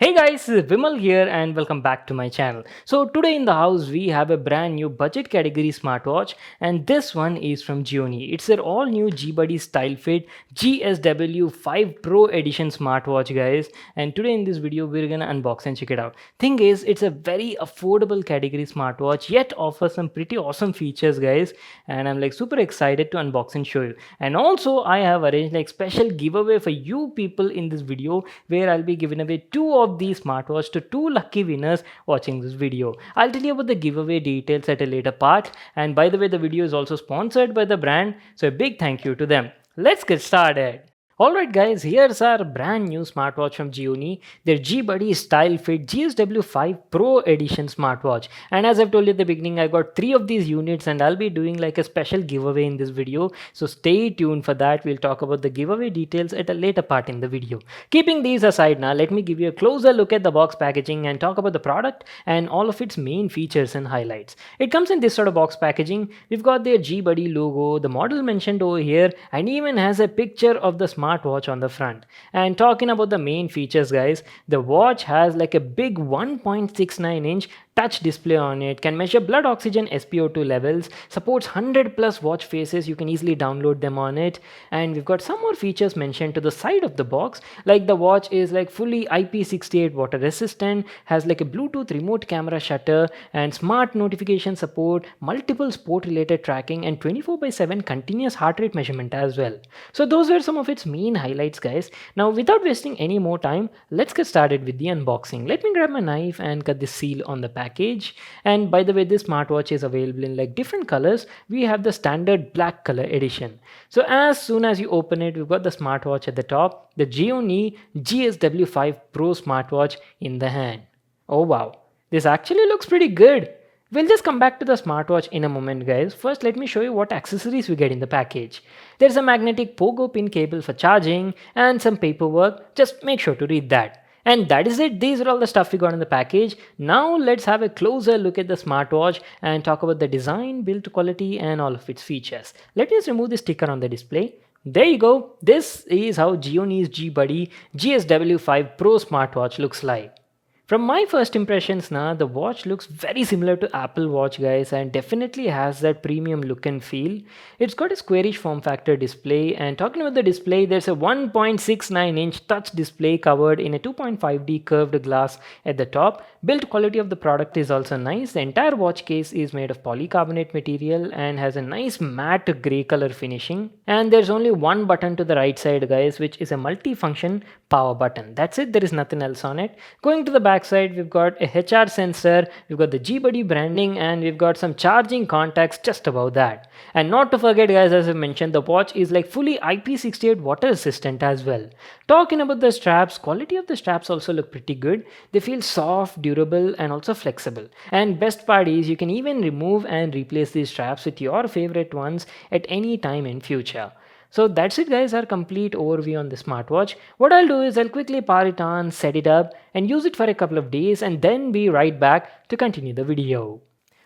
Hey guys, Vimal here and welcome back to my channel. So today in the house we have a brand new budget category smartwatch and this one is from Gionee. It's their all new Gionee Stylfit GSW5 Pro edition smartwatch guys, and today in this video we're gonna unbox and check it out. Thing is, it's a very affordable category smartwatch yet offers some pretty awesome features guys, and I'm like super excited to unbox and show you. And also I have arranged like special giveaway for you people in this video where I'll be giving away two of these smartwatch to two lucky winners watching this video. I'll tell you about the giveaway details at a later part, and by the way the video is also sponsored by the brand, so a big thank you to them. Let's get started. Alright guys, here's our brand new smartwatch from Gionee, their Gionee Stylfit GSW5 Pro edition smartwatch. And as I've told you at the beginning, I got 3 of these units and I'll be doing like a special giveaway in this video. So stay tuned for that. We'll talk about the giveaway details at a later part in the video. Keeping these aside now, let me give you a closer look at the box packaging and talk about the product and all of its main features and highlights. It comes in this sort of box packaging. We've got their Gionee logo, the model mentioned over here, and even has a picture of the smartwatch on the front. And talking about the main features guys, the watch has like a big 1.69-inch touch display on it, can measure blood oxygen SpO2 levels, supports 100 plus watch faces, you can easily download them on it. And we've got some more features mentioned to the side of the box, like the watch is like fully IP68 water resistant, has like a Bluetooth remote camera shutter and smart notification support, multiple sport related tracking, and 24/7 continuous heart rate measurement as well. So those were some of its main highlights guys. Now without wasting any more time, let's get started with the unboxing. Let me grab my knife and cut the seal on the package. And by the way, this smartwatch is available in like different colors. We have the standard black color edition. So as soon as you open it, we've got the smartwatch at the top, the Gionee GSW5 Pro smartwatch in the hand. Oh wow, this actually looks pretty good. We'll just come back to the smartwatch in a moment guys. First let me show you what accessories we get in the package. There's a magnetic pogo pin cable for charging and some paperwork. Just make sure to read that. And that is it. These are all the stuff we got in the package. Now let's have a closer look at the smartwatch and talk about the design, build quality, and all of its features. Let me just remove the sticker on the display. There you go. This is how Gionee's G-Buddy GSW5 Pro smartwatch looks like. From my first impressions now, the watch looks very similar to Apple Watch guys, and definitely has that premium look and feel. It's got a squarish form factor display, and talking about the display, there's a 1.69-inch touch display covered in a 2.5D curved glass at the top. Build quality of the product is also nice. The entire watch case is made of polycarbonate material and has a nice matte grey color finishing. And there's only one button to the right side guys, which is a multi-function power button. That's it, there is nothing else on it. Going to the back side, we've got a HR sensor, we've got the G-Buddy branding, and we've got some charging contacts just above that. And not to forget guys, as I mentioned, the watch is like fully IP68 water resistant as well. Talking about the straps, quality of the straps also look pretty good. They feel soft, durable, and also flexible. And best part is you can even remove and replace these straps with your favorite ones at any time in future. So that's it guys, our complete overview on the smartwatch. What I'll do is I'll quickly power it on, set it up, and use it for a couple of days and then be right back to continue the video.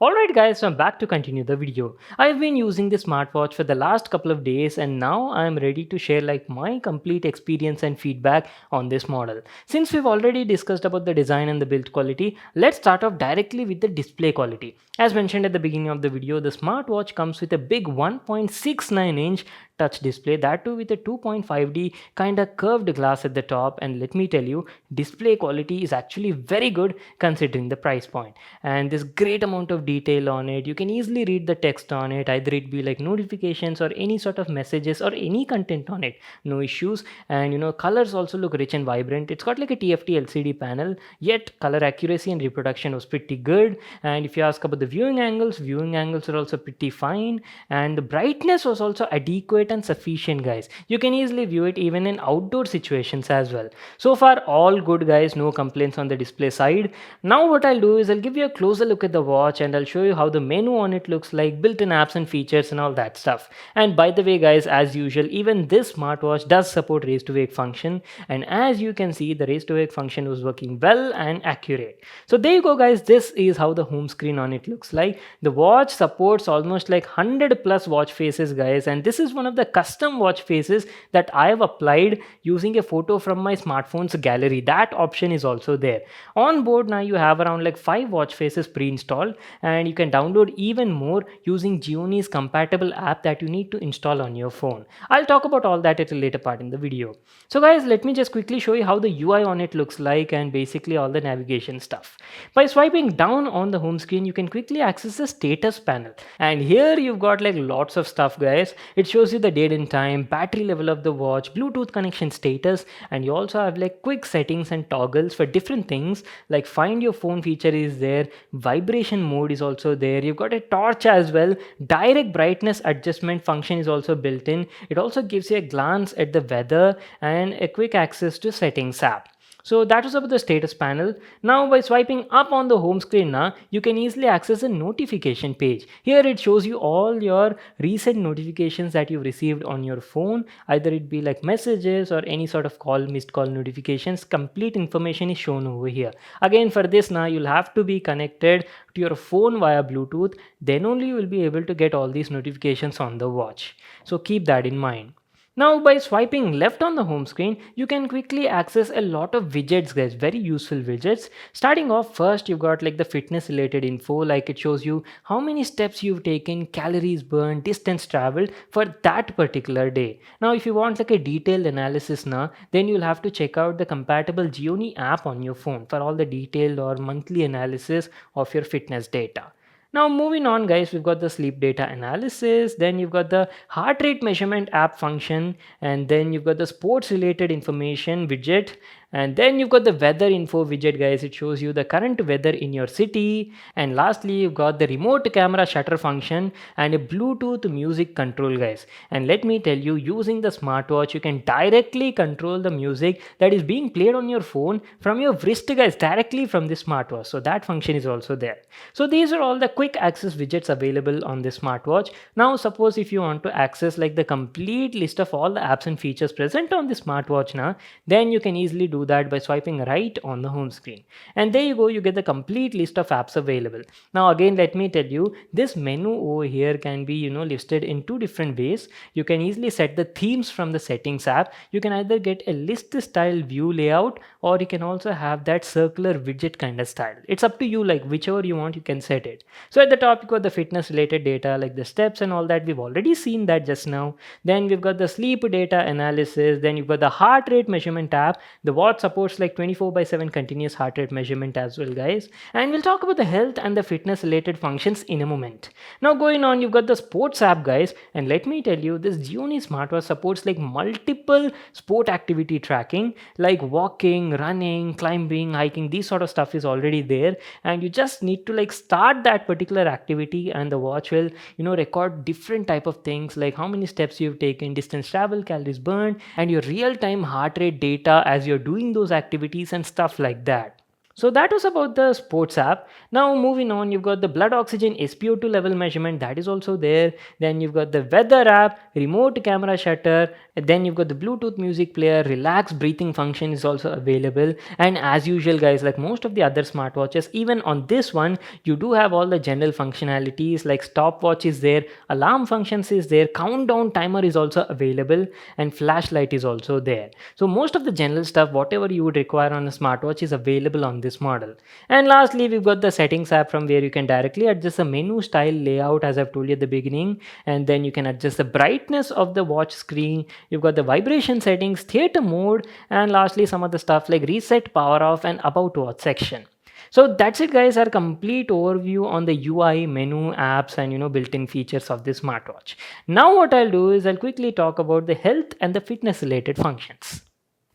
Alright guys, so I'm back to continue the video. I've been using this smartwatch for the last couple of days and now I'm ready to share like my complete experience and feedback on this model. Since we've already discussed about the design and the build quality, let's start off directly with the display quality. As mentioned at the beginning of the video, the smartwatch comes with a big 1.69-inch touch display, that too with a 2.5D kind of curved glass at the top, and let me tell you, display quality is actually very good considering the price point. And there's great amount of detail on it. You can easily read the text on it, either it be like notifications or any sort of messages or any content on it, no issues. And you know, colors also look rich and vibrant. It's got like a TFT LCD panel, yet color accuracy and reproduction was pretty good. And if you ask about the viewing angles are also pretty fine, and the brightness was also adequate and sufficient guys. You can easily view it even in outdoor situations as well. So far all good guys, no complaints on the display side. Now what I'll do is I'll give you a closer look at the watch and I'll show you how the menu on it looks like, built-in apps and features and all that stuff. And by the way guys, as usual, even this smartwatch does support raise to wake function, and as you can see, the raise to wake function was working well and accurate. So there you go guys, this is how the home screen on it looks like. The watch supports almost like 100 plus watch faces guys, and this is one of the custom watch faces that I have applied using a photo from my smartphone's gallery. That option is also there. On board now you have around like 5 watch faces pre-installed, and you can download even more using Gionee's compatible app that you need to install on your phone. I'll talk about all that at a later part in the video. So guys, let me just quickly show you how the UI on it looks like and basically all the navigation stuff. By swiping down on the home screen, you can quickly access the status panel, and here you've got like lots of stuff guys. It shows you the date and time, battery level of the watch, Bluetooth connection status, and you also have like quick settings and toggles for different things like find your phone feature is there, vibration mode is also there, you've got a torch as well, direct brightness adjustment function is also built in. It also gives you a glance at the weather and a quick access to settings app. So that was about the status panel. Now by swiping up on the home screen now, you can easily access a notification page. Here it shows you all your recent notifications that you've received on your phone, either it be like messages or any sort of call, missed call notifications. Complete information is shown over here. Again, for this now you'll have to be connected to your phone via Bluetooth, then only you will be able to get all these notifications on the watch. So keep that in mind. Now by swiping left on the home screen, you can quickly access a lot of widgets guys, very useful widgets. Starting off first, you've got like the fitness related info, like it shows you how many steps you've taken, calories burned, distance traveled for that particular day. Now if you want like a detailed analysis now, then you'll have to check out the compatible Gionee app on your phone for all the detailed or monthly analysis of your fitness data. Now moving on guys, we've got the sleep data analysis, then you've got the heart rate measurement app function, and then you've got the sports related information widget, and then you've got the weather info widget guys. It shows you the current weather in your city, and lastly you've got the remote camera shutter function and a Bluetooth music control guys. And let me tell you, using the smartwatch you can directly control the music that is being played on your phone from your wrist guys, directly from the smartwatch. So that function is also there. So these are all the quick access widgets available on the smartwatch. Now suppose if you want to access like the complete list of all the apps and features present on the smartwatch now, then you can easily do that by swiping right on the home screen, and there you go, you get the complete list of apps available. Now again, let me tell you, this menu over here can be listed in two different ways. You can easily set the themes from the settings app. You can either get a list style view layout, or you can also have that circular widget kind of style. It's up to you, like whichever you want you can set it. So at the top you got the fitness related data like the steps and all that. We've already seen that just now. Then we've got the sleep data analysis, then you've got the heart rate measurement app. The watch supports like 24/7 continuous heart rate measurement as well guys, and we'll talk about the health and the fitness related functions in a moment. Now going on, you've got the sports app guys, and let me tell you, this Gionee smartwatch supports like multiple sport activity tracking like walking, running, climbing, hiking. These sort of stuff is already there, and you just need to like start that particular activity and the watch will record different type of things like how many steps you've taken, distance travel, calories burned, and your real-time heart rate data as you're doing those activities and stuff like that. So that was about the sports app. Now moving on, you've got the blood oxygen SpO2 level measurement, that is also there. Then you've got the weather app, remote camera shutter, and then you've got the Bluetooth music player, relax breathing function is also available. And as usual guys, like most of the other smartwatches, even on this one you do have all the general functionalities like stopwatch is there, alarm functions is there, countdown timer is also available, and flashlight is also there. So most of the general stuff, whatever you would require on a smartwatch, is available on this model. And lastly, we've got the settings app from where you can directly adjust the menu style layout as I've told you at the beginning, and then you can adjust the brightness of the watch screen. You've got the vibration settings, theater mode, and lastly some other stuff like reset, power off, and about watch section. So that's it guys, our complete overview on the UI, menu, apps, and built-in features of this smartwatch. Now what I'll do is I'll quickly talk about the health and the fitness related functions.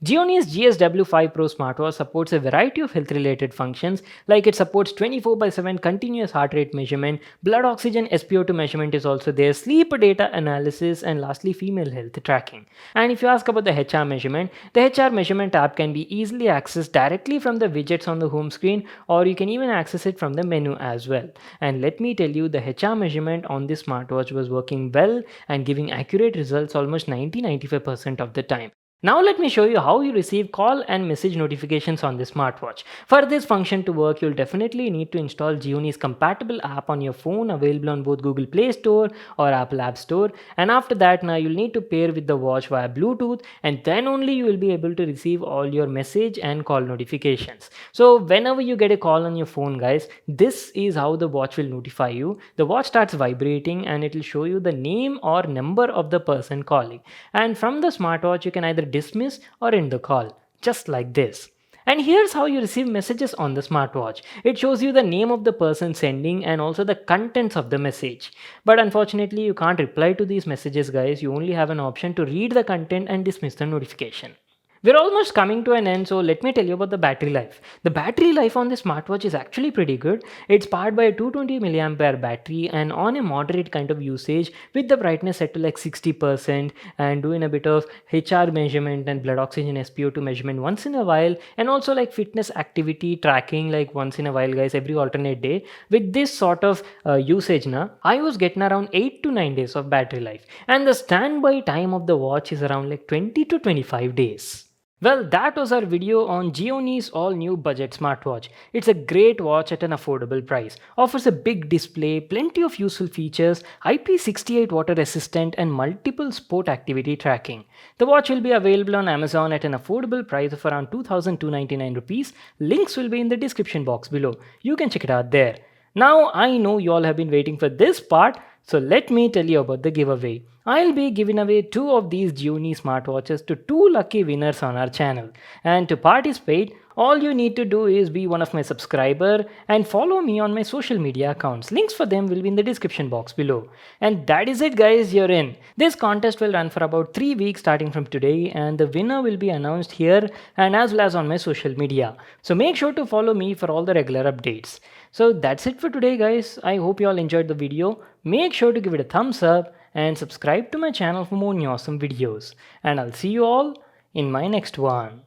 Gionee's GSW5 Pro smartwatch supports a variety of health-related functions, like it supports 24/7 continuous heart rate measurement, blood oxygen SpO2 measurement is also there, sleep data analysis, and lastly female health tracking. And if you ask about the HR measurement, the HR measurement app can be easily accessed directly from the widgets on the home screen, or you can even access it from the menu as well. And let me tell you, the HR measurement on this smartwatch was working well and giving accurate results almost 90-95% of the time. Now let me show you how you receive call and message notifications on the smartwatch. For this function to work, you'll definitely need to install Gionee's compatible app on your phone, available on both Google Play Store or Apple App Store. And after that, now you'll need to pair with the watch via Bluetooth, and then only you will be able to receive all your message and call notifications. So whenever you get a call on your phone, guys, this is how the watch will notify you. The watch starts vibrating and it will show you the name or number of the person calling. And from the smartwatch, you can either dismiss or end the call, just like this. And here's how you receive messages on the smartwatch. It shows you the name of the person sending and also the contents of the message. But unfortunately, you can't reply to these messages, guys. You only have an option to read the content and dismiss the notification. We're almost coming to an end, so let me tell you about the battery life. The battery life on the smartwatch is actually pretty good. It's powered by a 220 mAh battery and on a moderate kind of usage with the brightness set to like 60% and doing a bit of HR measurement and blood oxygen SpO2 measurement once in a while, and also like fitness activity tracking like once in a while, guys, every alternate day. With this sort of usage, I was getting around 8 to 9 days of battery life, and the standby time of the watch is around like 20 to 25 days. Well, that was our video on Gionee's all-new budget smartwatch. It's a great watch at an affordable price. Offers a big display, plenty of useful features, IP68 water resistant and multiple sport activity tracking. The watch will be available on Amazon at an affordable price of around 2,299 rupees. Links will be in the description box below. You can check it out there. Now I know you all have been waiting for this part, so let me tell you about the giveaway. I'll be giving away 2 of these Gionee smartwatches to 2 lucky winners on our channel. And to participate, all you need to do is be one of my subscriber and follow me on my social media accounts. Links for them will be in the description box below. And that is it, guys, you're in. This contest will run for about 3 weeks starting from today, and the winner will be announced here and as well as on my social media. So make sure to follow me for all the regular updates. So that's it for today, guys. I hope you all enjoyed the video. Make sure to give it a thumbs up and subscribe to my channel for more awesome videos. And I'll see you all in my next one.